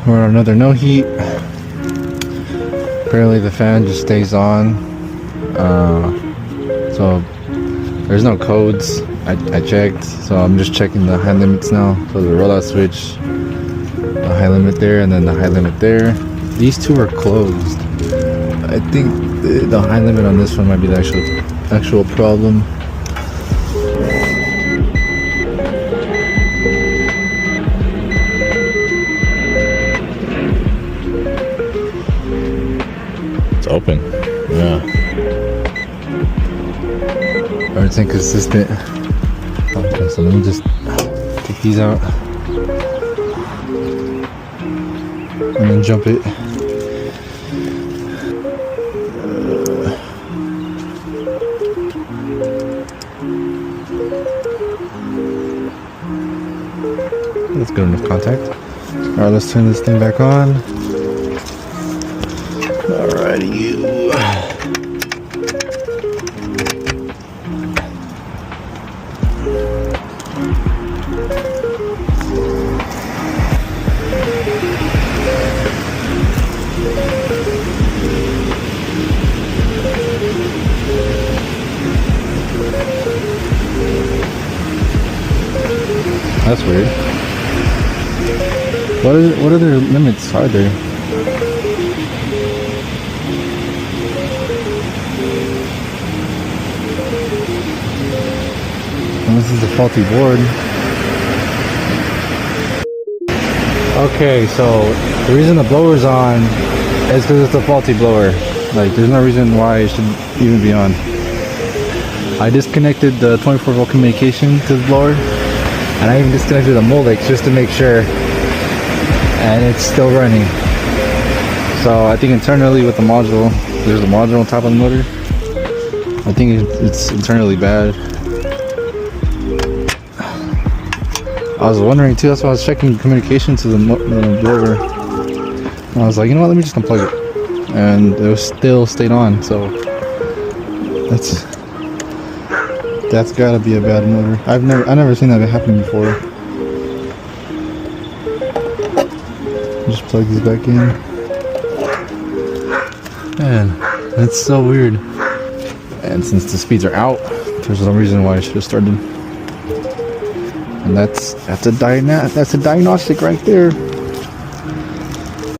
We're on another no heat. Apparently the fan just stays on. So there's no codes. I checked, so I'm just checking the high limits now. So the rollout switch, the high limit there, and then the high limit there. These two are closed. I think the high limit on this one might be the actual problem. It's open. Yeah. It's inconsistent. Okay, so let me just take these out and then jump it. That's good enough contact. Alright, let's turn this thing back on. Alrighty. That's weird. What other limits are there? And this is a faulty board. Okay, so the reason the blower's on is because it's a faulty blower. Like, there's no reason why it should even be on. I disconnected the 24 volt communication to the blower, and I even disconnected the Molex just to make sure, and it's still running. So I think internally with the module, there's a module on top of the motor. I think it's internally bad. I was wondering too, that's why I was checking communication to the blower. And I was like, you know what, let me just unplug it. And it was still stayed on, so that's gotta be a bad motor. I've never seen that happen before. Just plug these back in. Man, that's so weird. And since the speeds are out, there's no reason why I should have started. And that's a diagnostic right there.